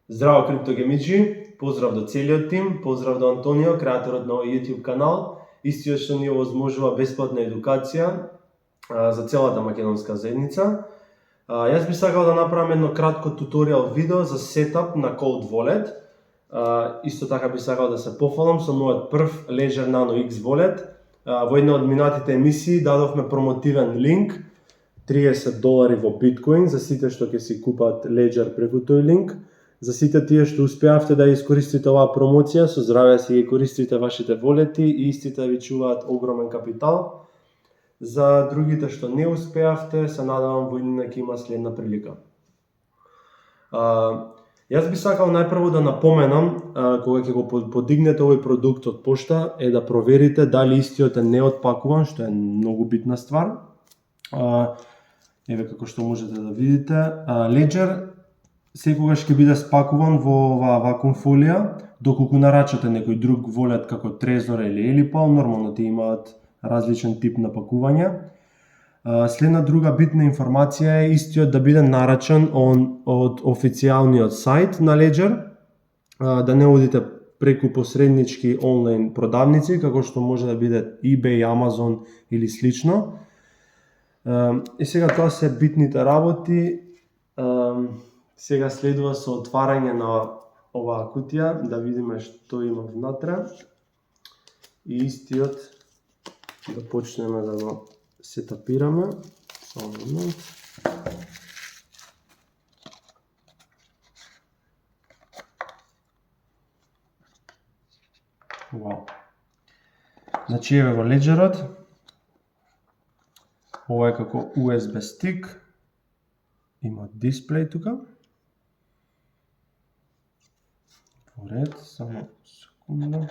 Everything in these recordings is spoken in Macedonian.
Здраво, криптогемиджи! Поздрав до целиот тим, поздрав до Антонио, креаторот на овој YouTube канал, истиот што ни овозможува бесплатна едукација за целата македонска заедница. Јас би сакал да направам едно кратко туторијал видео за сетап на Cold Wallet. Исто така би сакал да се пофалам со мојот прв Ledger Nano X Wallet. Во една од минатите емисии дадовме промотивен линк, $30 во биткоин за сите што ќе си купат Ledger преку тој линк. За сите тие што успеавте да искористите оваа промоција, со здравје си ги користите вашите волети и истите ви чуваат огромен капитал. За другите што не успеавте, се надевам во иднина ќе има следна прилика. Јас би сакал најпрво да напоменам, кога ќе го подигнете овој продукт од пошта, е да проверите дали истиот е неотпакуван, што е многу битна ствар. Еве како што можете да видите, Ledger секогаш ќе биде спакуван во оваа вакуум фолија, доколку нарачате некој друг волет како Trezor или Elipal, нормално тие имаат различен тип на пакување. Следна друга битна информација е истиот да биде нарачан од официјалниот сајт на Ledger, да не одите преку посреднички онлайн продавници, како што може да биде eBay, Amazon или слично. И сега тоа се битните работи. Сега следува со отварање на оваа кутија, да видиме што има внатре. И истиот да почнеме да го сетапираме. Само момент. Вау. Значи еве во Ledgerот. Ова е како USB стик. Има дисплеј тука. Ред, само секунда.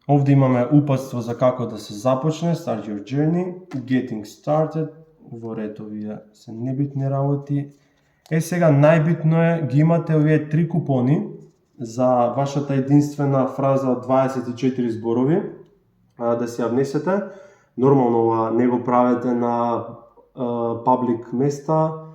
Овде имаме упатство за како да се започне, Start your journey, Getting started, во ред овие се небитни работи. Сега најбитно е, ги имате овие 3 купони за вашата единствена фраза од 24 зборови, да си ја внесете. Нормално ова не го правете на паблик места,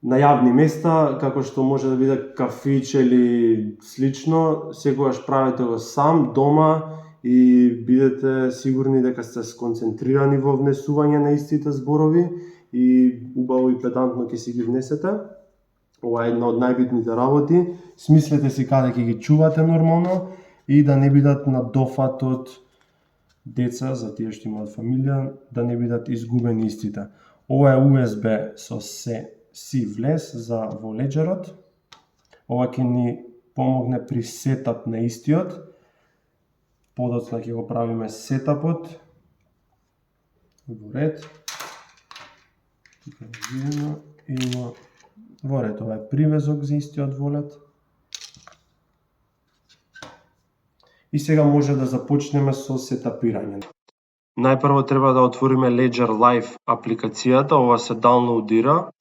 на јавни места, како што може да биде кафич или слично. Секогаш правете го сам, дома, и бидете сигурни дека сте сконцентрирани во внесување на истите зборови и убаво и педантно ќе си ги внесете. Ова е една од најбитните работи. Смислете си каде ќе ги чувате нормално и да не бидат на дофат од деца, за тие што имаат фамилија, да не бидат изгубени истите. Ова е USB со C влез за во Ledgerот. Ова ќе ни помогне при сетап на истиот. Подоцна ќе го правиме сетапот. Во ред. Тука видиме, има во ред, ова е привезок за истиот волет. И сега може да започнеме со сетапирање. Најпрво треба да отвориме Ledger Live апликацијата, ова се даунлоудира.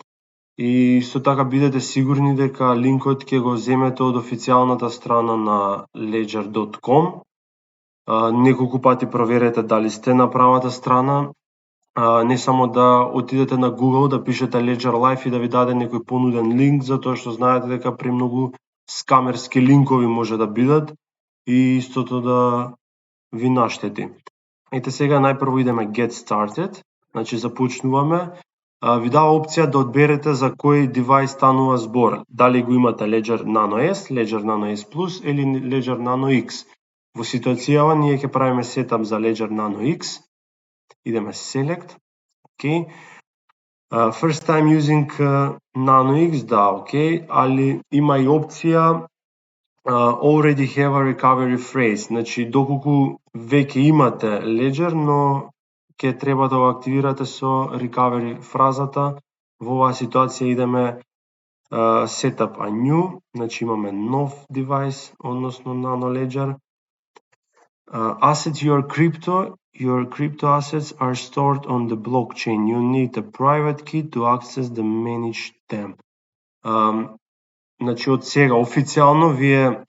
И исто така бидете сигурни дека линкот ќе го земете од официјалната страна на ledger.com. Неколку пати проверете дали сте на правата страна. Не само да отидете на Google, да пишете Ledger Live и да ви даде некој понуден линк, затоа што знаете дека премногу скамерски линкови може да бидат и истото да ви наштети. Ете сега најпрво идеме Get Started, значи започнуваме. Ви дава опција да одберете за кој девајс станува збор. Дали го имате Ledger Nano S, Ledger Nano S Plus или Ledger Nano X. Во ситуацијава ние ќе правиме сетап за Ledger Nano X. Идеме Select. Okay. First time using Nano X, да, окей, али има и опција already have a recovery phrase, значи доколку веќе имате Ledger, но ќе треба да го активирате со recovery фразата. Во оваа ситуација идеме setup a new, значи имаме нов девајс, односно Nano Ledger. Asset your crypto assets are stored on the blockchain. You need a private key to access the manage them. Значи од сега официјално вие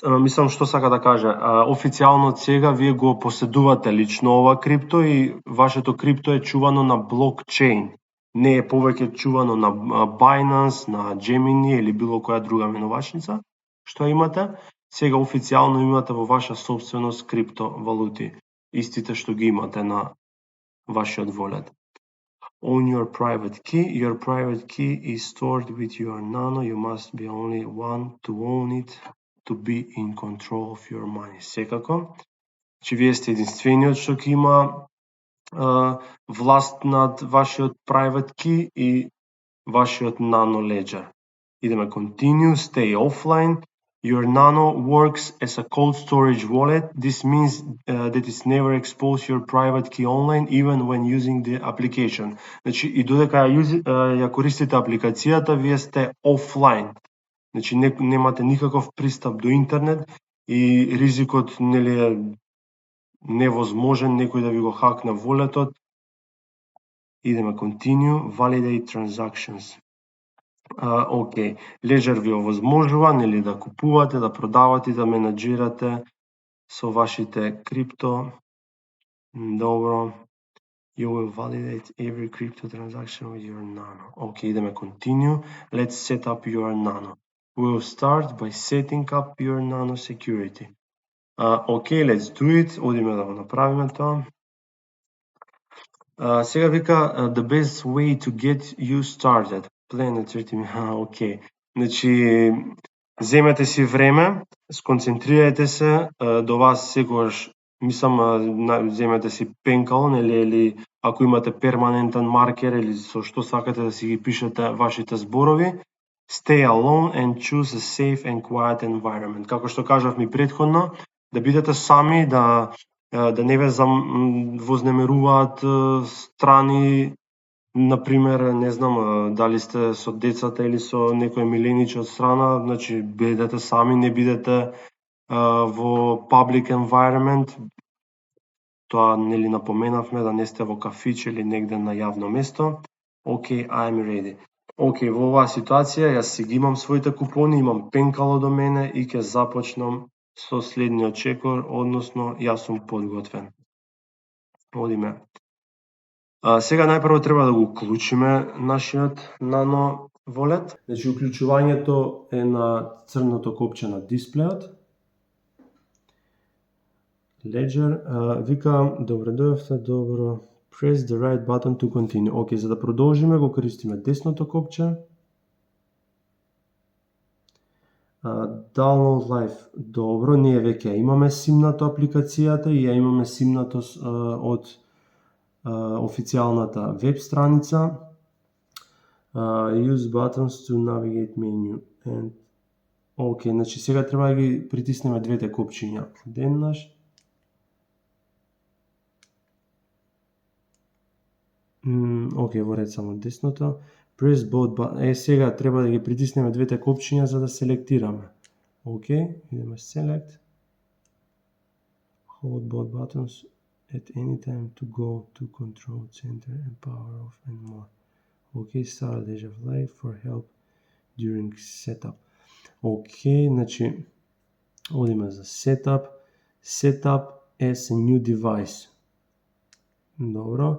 Мислам што сака да каже, официјално од сега вие го поседувате лично ова крипто и вашето крипто е чувано на блокчейн. Не е повеќе чувано на Binance, на Gemini или било која друга менувачница што имате. Сега официјално имате во ваша собственост криптовалути, истите што ги имате на вашиот wallet. Own your private key. Your private key is stored with your Nano. You must be only one to own it to be in control of your money. Секако, че вие сте единствениот што ќе има власт над вашиот private key и вашиот Nano Ledger. Идеме continue, stay offline. Your Nano works as a cold storage wallet. This means that it's never expose your private key online even when using the application. Значи, и додека ја користите апликацијата, вие сте офлайн. Значи, немате никаков пристап до интернет и ризикот нели е невозможен некој да ви го хакне волетот. Идеме continue, validate transactions. Океј, Ledger ви овозможува нели да купувате, да продавате, да менаџирате со вашите крипто. Добро. You will validate every crypto transaction with your Nano. Океј, идеме continue. Let's set up your Nano. We will start by setting up your Nano security. Океј, let's do it. Одиме да го направиме тоа. Сега вика the best way to get you started. Plan at 30 minutes. Океј. Значи, земете си време, сконцентрирајте се, до вас секогаш, мислам, земете си пенкал, нели, или ако имате перманентен маркер или со што сакате да си ги пишете вашите зборови. Stay alone and choose a safe and quiet environment. Како што кажавме претходно, да бидете сами, да не ве вознемеруваат страни, например, не знам, дали сте со децата или со некој миленич од страна, значи бидете сами, не бидете во public environment. Тоа нели напоменавме да не сте во кафич или негде на јавно место. Океј, I'm ready. Океј, во оваа ситуација јас си ги имам своите купони, имам пенкало до мене и ќе започнам со следниот чекор, односно јас сум подготвен. Одиме. Сега најпрво треба да го уклучиме нашиот Nano Wallet. Значи, уклучувањето е на црното копче на дисплејот. Ledger, вика, добре дојавте, добро. Press the right button to continue. Океј, за да продолжиме го користиме десното копче. Download Live. Добро, ние веќе имаме симнато апликацијата и ја имаме симнато од официјалната веб страница. Use buttons to navigate menu. Океј, значи сега треба да ги притиснеме двете копчиња. Деннаш. Океј, во ред само десното. Press both buttons. Сега треба да ги притиснеме двете копчиња за да селектираме. Океј, идеме select. Hold both buttons at any time to go to control center and power off and more. Океј, start Ledger Live for help during setup. Океј, значи одиме за setup. Setup as a new device. Добро.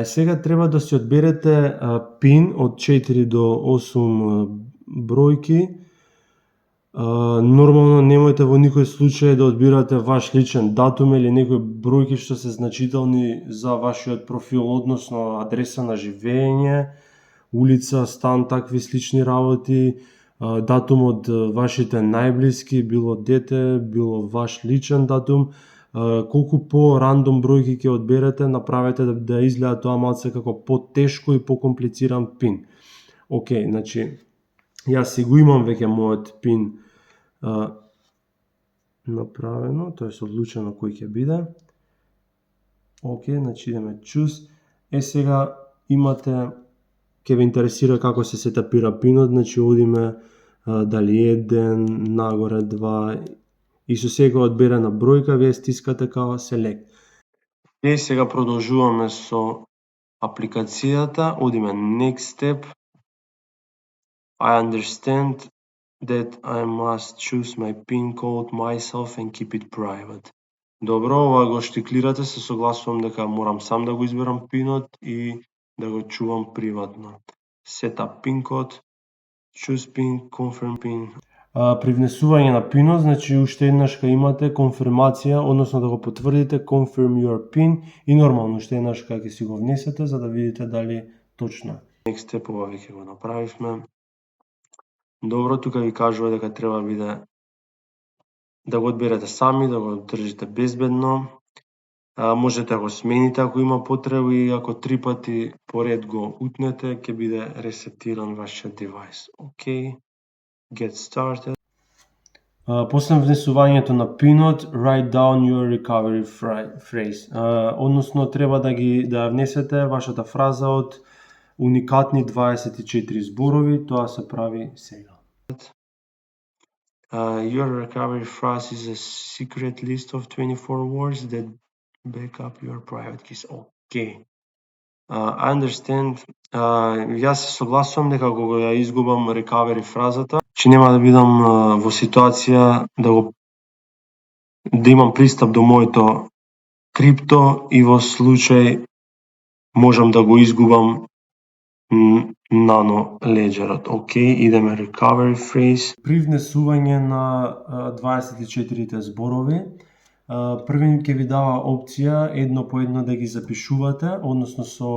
Сега треба да си одберете пин од 4 до 8 бројки. Нормално немојте во никој случај да одбирате ваш личен датум или некои бројки што се значителни за вашиот профил, односно адреса на живење, улица, стан, такви слични работи, датум од вашите најблиски, било дете, било ваш личен датум. Колку по-рандом бројки ќе одберете, направете да изгледа тоа малце како по-тешко и по-комплициран пин. Океј, значи, јас си го имам веќе мојот пин направено, тоа е одлучено кој ќе биде. Океј, значи идеме choose. Сега имате, ќе ве интересира како се сетапира пинот, значи одиме дали 1, нагоре 2, и со секоја одберена бројка вие стискате као select. И сега продолжуваме со апликацијата, одиме next step. I understand that I must choose my PIN code myself and keep it private. Добро, ова го штиклирате, се согласувам дека морам сам да го изберам пинот и да го чувам приватно. Set up PIN code, choose PIN, confirm PIN. При внесување на пинот, значи уште еднаш кога имате конфирмација, односно да го потврдите confirm your PIN и нормално уште еднаш кога ќе си го внесете за да видите дали точно. Next step ова веќе го направивме. Добро, тука ви кажува дека треба биде да го одберете сами, да го држите безбедно. Можете да го смените ако има потреба и ако 3 пати поред го утнете, ќе биде ресетиран вашиот девајс. Okay. Get started. После внесувањето на пинот, write down your recovery phrase. Односно треба да внесете вашата фраза од уникатни 24 зборови, тоа се прави сега. Your recovery phrase is a secret list of 24 words that back up your private keys. Okay. I understand. Јас се согласувам дека кога ја изгубам recovery фразата, че нема да бидам во ситуација да имам пристап до моето крипто и во случај можам да го изгубам нано леџерот. Океј, идеме recovery phrase. При внесување на 24 зборови, првен ќе ви дава опција едно по едно да ги запишувате, односно со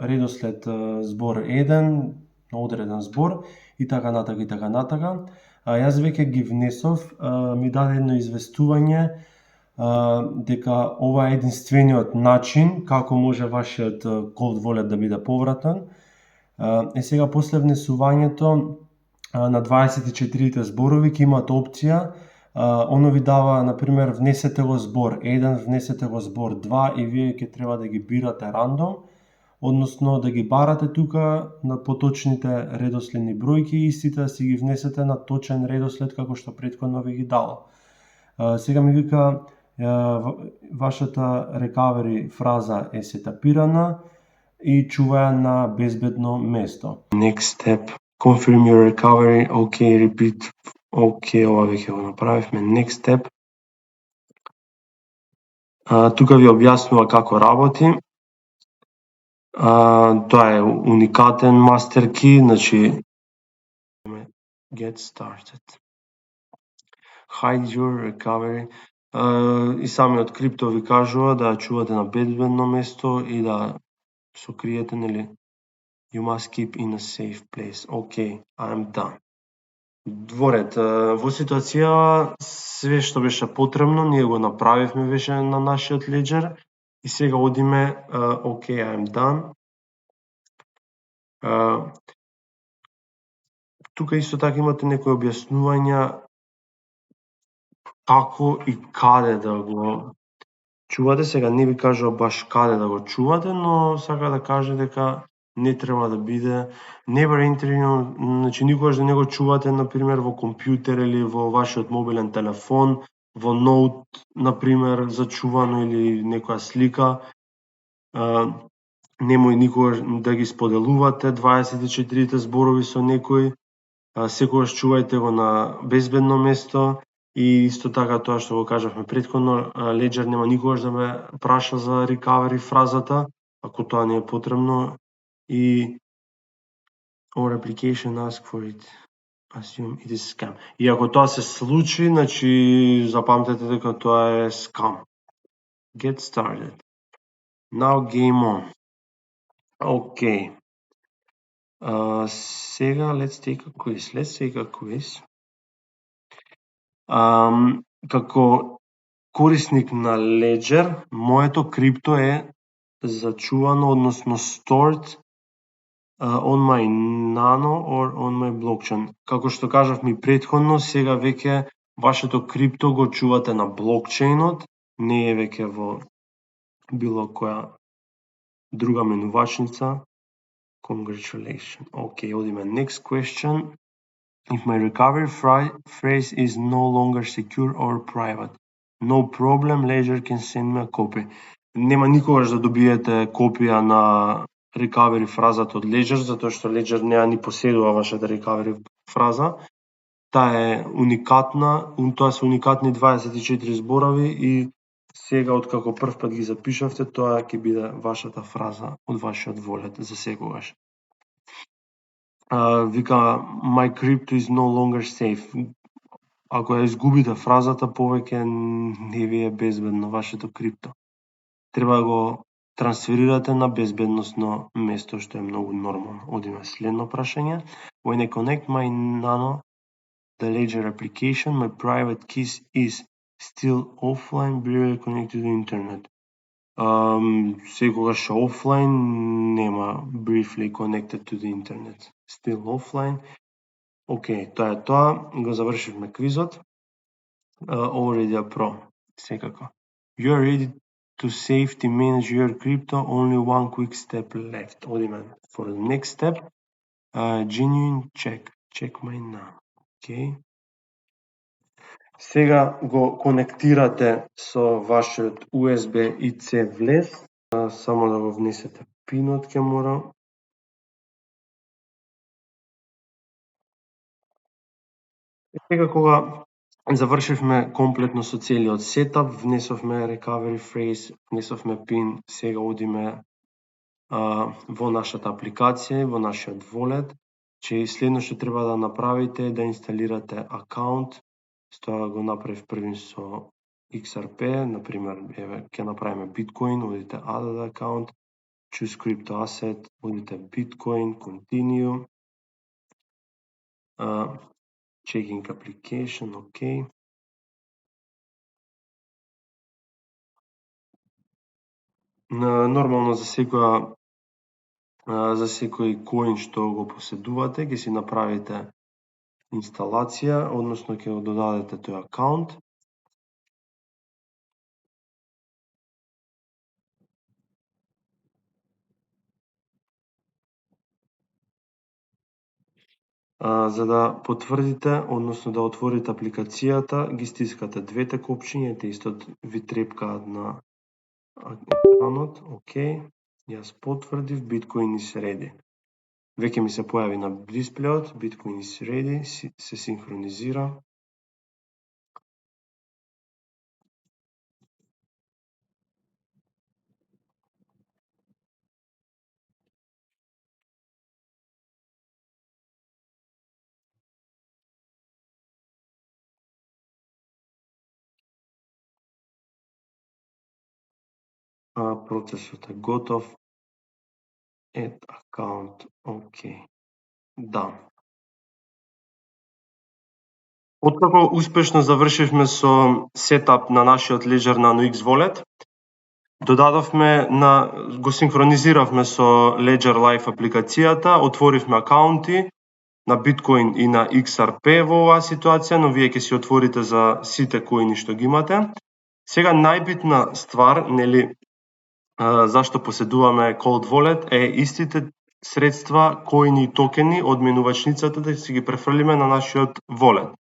редослед збор 1, одреден збор и така натака и така натака. Јас веќе ги внесов, ми даде едно известување дека ова е единствениот начин како може вашиот cold wallet да биде повратен. Сега после внесувањето на 24 зборови ќе имате опција, оно ви дава, например, внесете го збор 1, внесете го збор 2 и вие ќе треба да ги бирате рандом, односно да ги барате тука на поточните редоследни бројки и истите да си ги внесете на точен редослед како што претходно ви ги дало. Сега ми вика вашата recovery фраза е сетапирана и чува на безбедно место. Next step, confirm your recovery, okay, repeat, okay, ова веќе го направивме. Next step, тука ви објаснува како работи. Тоа е уникатен master key, значи get started. Hide your recovery. И самиот крипто ви кажува да ја чувате на безбедно место и да сокриете, нели? You must keep in a safe place. Okay, I'm done. Дворед, во ситуација све што беше потребно, ние го направивме веќе на нашиот леџер и сега одиме okay, I'm done. Тука исто така имате некои објаснувања како и каде да го чувате. Сега не ви кажува баш каде да го чувате, но сака да каже дека не треба да биде never enter, значи никогаш да не го чувате, например, во компјутер или во вашиот мобилен телефон, во ноут, например, зачувано или некоја слика. Немој никогаш да ги споделувате 24 зборови со некој, секогаш чувајте го на безбедно место и исто така тоа што го кажавме претходно, Ledger нема никогаш да ме праша за recovery фразата, ако тоа не е потребно, и or application ask for it, assume it is scam. И ако тоа се случи, значи запамтете дека тоа е скам. Get started. Now game on. Okay. Сега let's take a quiz. Како корисник на Ledger, моето крипто е зачувано, односно stored on my Nano or on my blockchain. Како што кажавме и претходно, сега веќе вашето крипто го чувате на блокчейнот, не е веќе во било која друга менувачница. Congratulations. Okay, одиме next question. If my recovery phrase is no longer secure or private, no problem, Ledger can send me a copy. Нема никогаш да добиете копија на recovery фразата од Ledger, затоа што Ledger не ја ни поседува вашата recovery фраза. Таа е уникатна, тоа се уникатни 24 зборови и сега откако прв пат ги запишавте, тоа ќе биде вашата фраза од вашиот волет за секогаш. Вика, my crypto is no longer safe. Ако ја изгубите фразата, повеќе не ви е безбедно вашето крипто. Треба да го трансферирате на безбедносно место, што е многу нормално. Одиме следно прашање. When I connect my Nano, the Ledger application, my private keys is still offline, barely connected to the internet. Секогаш офлайн, нема briefly connected to the internet. Still offline. Океј, тоа е тоа. Го завршивме квизот. Already Pro, секако. You are ready to safety manage your crypto, only one quick step left. Одиме for the next step. Genuine check my now. Okay. Сега го конектирате со вашиот USB-C влез. Само да го внесете пинот ќе мора. Сега кога завршивме комплетно со целиот сетап, внесовме recovery phrase, внесовме пин, сега одиме во нашата апликација, во нашиот wallet, че следно што треба да направите е да инсталирате акаунт. Тоа го направив првин со XRP, например, еве, ќе направиме Bitcoin, одите add account, choose crypto asset, одите Bitcoin, continue, checking application, ok. Нормално за секој коин што го поседувате, ќе си направите инсталација, односно ќе го додадете тој акаунт. За да потврдите, односно да отворите апликацијата, ги стискате двете копчиња, те исто ви трепкаат на екранот. Океј, јас потврдив, Bitcoin is ready. Веќе ми се појави на дисплеот, Bitcoin is ready, се синхронизира. Процесот е готов. Add account, океј. Да. Откако успешно завршивме со сетап на нашиот Ledger Nano X Wallet, додадовме го синхронизиравме со Ledger Live апликацијата, отворивме акаунти на Bitcoin и на XRP во оваа ситуација, но вие ќе си отворите за сите коини што ги имате. Сега најбитна ствар, нели, зашто поседуваме Cold Wallet е истите средства, коини и токени од менувачницата да си ги префрлиме на нашиот wallet.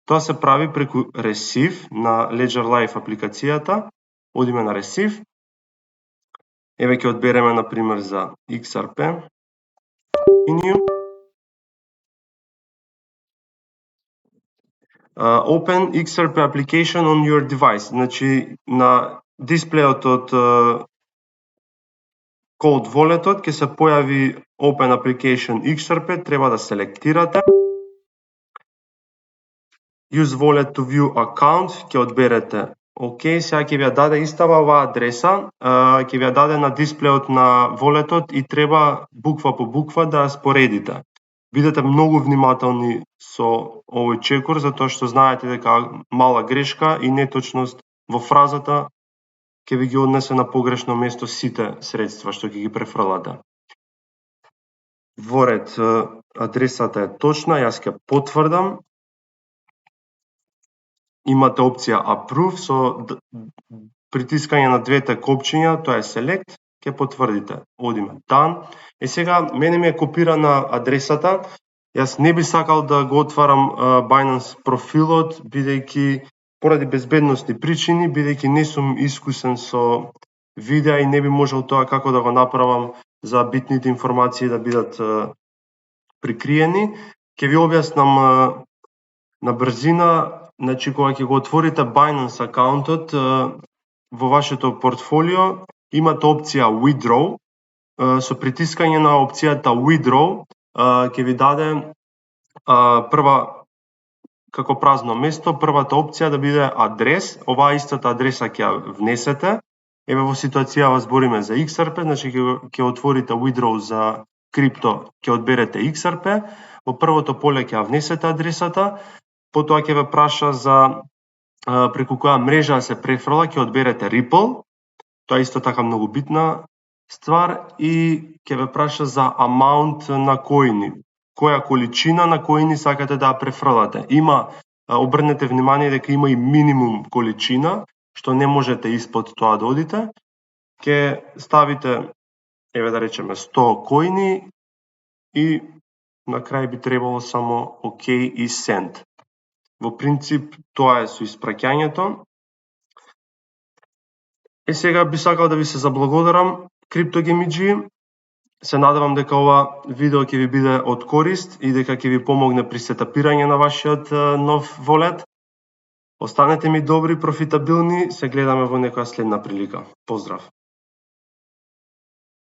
Тоа се прави преку Receive на Ledger Live апликацијата. Одиме на Receive. Еве ќе одбереме на пример за XRP. Continue. Open XRP application on your device. Значи на дисплејот од Cold Wallet-от ќе се појави Open Application XRP, треба да селектирате. Use Wallet to view account, ќе одберете окей, сега ќе ви ја даде истава оваа адреса, ќе ви ја даде на дисплеот на волетот и треба буква по буква да ја споредите. Бидете многу внимателни со овој чекор, затоа што знаете дека мала грешка и неточност во фразата ќе ви ги однесе на погрешно место сите средства што ќе ги префрлате. Во ред, адресата е точна, јас ќе потврдам. Имате опција Approve со притискање на двете копчиња, тоа е Select, ќе потврдите. Одиме Done. Сега мене ми е копирана адресата. Јас не би сакал да го отварам Binance профилот, бидејќи поради безбедностни причини, бидејќи не сум искусен со видеа и не би можел тоа како да го направам за битните информации да бидат прикриени. Ќе ви објаснам На брзина, значи кога ќе го отворите Binance акаунтот, во вашето портфолио имате опција Withdraw. Со притискање на опцијата Withdraw ќе ви даде прва како празно место, првата опција да биде адрес. Оваа истата адреса ќе ја внесете. Еве во ситуација збориме за XRP, значи ќе отворите Withdraw за крипто, ќе одберете XRP. Во првото поле ќе ја внесете адресата, потоа ќе ве праша за преку која мрежа се префрла, ќе одберете Ripple. Тоа е исто така многу битна ствар и ќе ве праша за amount на коини. Која количина на коини сакате да ја префрлате. Обрнете внимание дека има и минимум количина, што не можете испод тоа да одите. Ќе ставите, еве да речеме 100 коини и на крај би требало само OK и send. Во принцип, тоа е со испраќањето. Сега би сакал да ви се заблагодарам, CryptoGaming. Се надевам дека ова видео ќе ви биде од корист и дека ќе ви помогне при сетапирање на вашиот нов волет. Останете ми добри, профитабилни, се гледаме во некоја следна прилика. Поздрав!